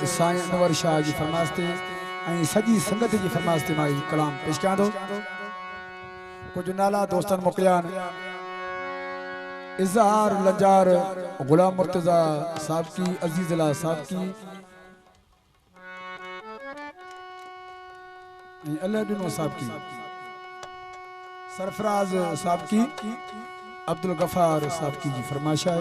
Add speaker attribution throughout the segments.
Speaker 1: साईं अनवर शाह जी फरमाइश ते सजी संगत जी फरमाइश ते मां कलाम पेश कयां थो। कुछ नाला दोस्तन मोकलियान इज़हार लंजार गुलाम मुर्तजा साहब की, अजीज अला साहब की, अल्लाह साहब की, सरफराज साहब की, अब्दुल गफार साहब की जी फरमाइश है।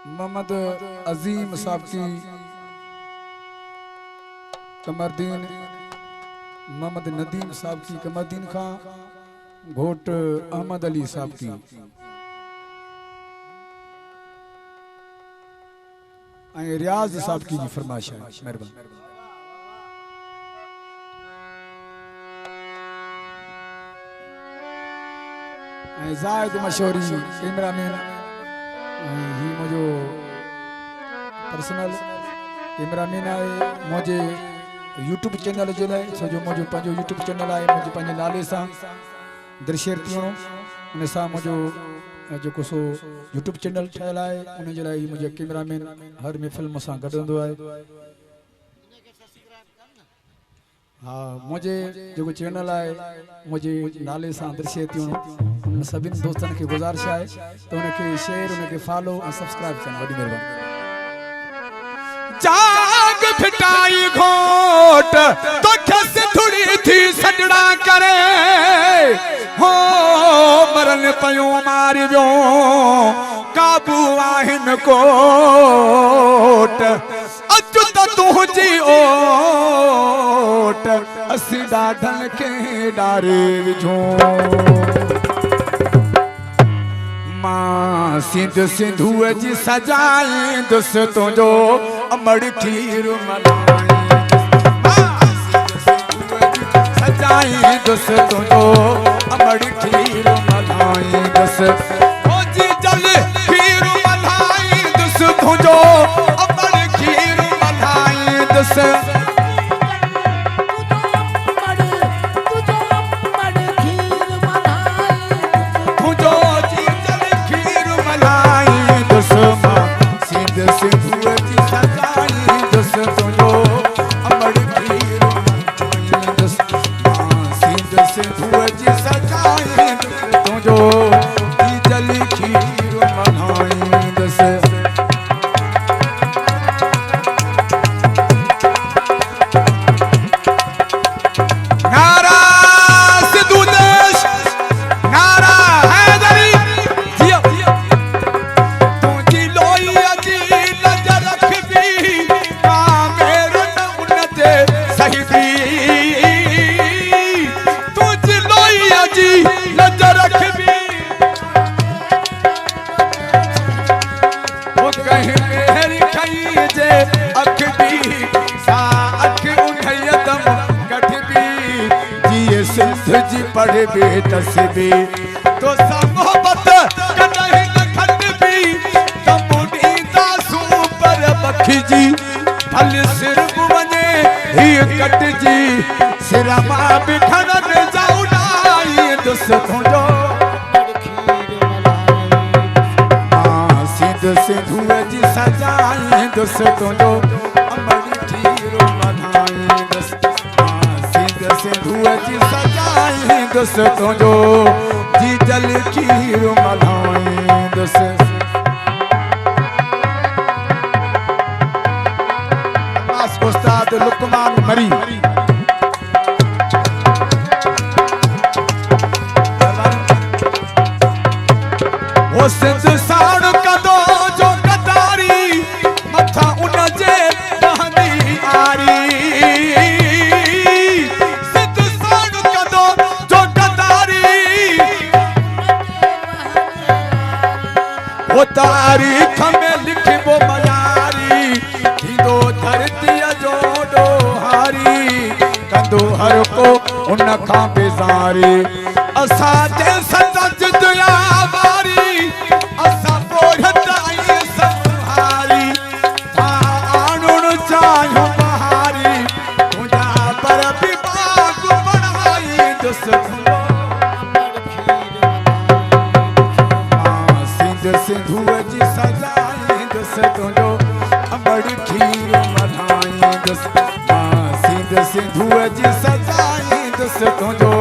Speaker 1: मोहम्मद अजीम साहब की, कमरदीन मोहम्मद नदीम साहब की, कमरदीन खां घोट अहमद अली साहब की, रियाज साहब की जी फरमाइश है। मेहरबानी। जायद मशहूरी कैमरामैन ही मुझो पर्सनल कैमरामैन है। मुझे यूट्यूब चैनल जे लाइ सॼो मुझो पंहिंजो यूट्यूब चैनल है। मुझे पंहिंजे नाले सां दृश्यर थियणो उन सां मुझो जेको सो यूट्यूब चैनल ठहियल है। उन जे लाइ मुझे कैमरामैन हर महफ़िल मूंसां गॾु हूंदो आहे। हाँ मुझे जो चैनल है मुझे नाले सां दृश्य थियणो उन सभिनी दोस्तन के गुज़ारिश है तो उनके शेयर उनके फॉलो और सब्सक्राइब करना। वॾी महिरबानी।
Speaker 2: जाग फिटाई घोट तो खस थोड़ी थी सजड़ा करे हो मरन पयो मार वियो काबू आहिन कोट अज त तुझी ओट असी ॾाढन खे ॾारे विझूं मां सिंध सिंधूअ जी सजाईंदुसि तुंहिंजो अमड़ खीर मलाई सजाईंदुसि तुंहिंजो अमड़ खीर मल्हाईंदुसि ओ जी जल खीर मल्हाईंदुसि तुंहिंजो अमड़ खीर मल्हाईंदुसि पढ़ बे तस्बी तो मोहब्बत कदहीं न खटबी तो मुड़ी दासू पर बखजी भल सिर वने ही कटजी सिर मां बिठन जाऊ नाई दुस तुंहिंजो मां सिंध सिंधूअ जी सजाईंदुसि तुंहिंजो अमड़ खीर मल्हाईंदुसि मां सिंध सिंधूअ जी सजाईंदुसि तुंहिंजो जी जल खीर मल्हाईंदुसि उस्ताद लुकमान मरी वो सिंध साण कंदो जो गदारी मथा उन जे रहंदी आरी सिंध साण कंदो जो गदारी वो तारीख़ में लिखबो मयारी थींदो धरतीअ जो ॾोहारी कंदो हर को उन खां बेज़ारी असां ते सच दुआ वारी असां पोहत आई संहारी आणुण चाहियूं बहारी तुंहिंजा पर बि बाग बढ़ाईंदुसि सिंधु जी सजाईंदुसि तुंहिंजो अमड़ खीर मल्हाईंदुसि सिंधु जी सजाईंदुसि तुंहिंजो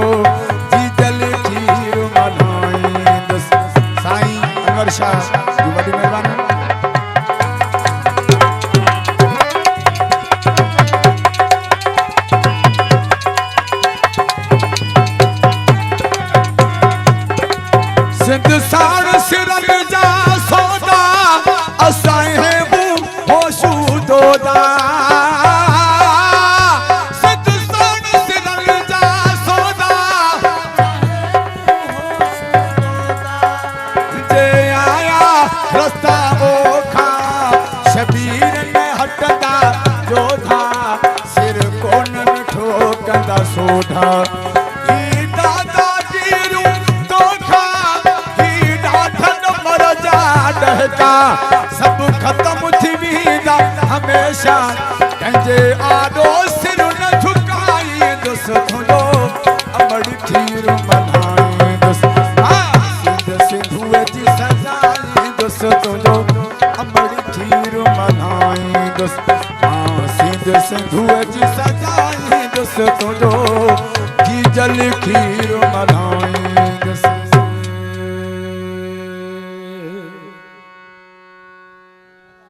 Speaker 2: जीजल खीर मल्हाईंदुसि। साईं अनवर शाह जी वॾी महिरबानी। सिंध साण सिरन जा सौदा असां होशू दोदा सिंध साण सिरन जा सौदा जे आया रस्ता ओखा शबीर में हटंदा जोधा सिर कोन में ठोकंदा सोधा सब खत्म थी वेंदा हमेशा कंहिंजे आॾो सिर न झुकाईंदुसि तुंहिंजो अमड़ खीर मल्हाईंदुसि। सिंधु जी सजाईंदुसि तुंहिंजो अमड़ खीर मल्हाईंदुसि। सिंधु जी सजाईंदुसि तुंहिंजो जीजल खीर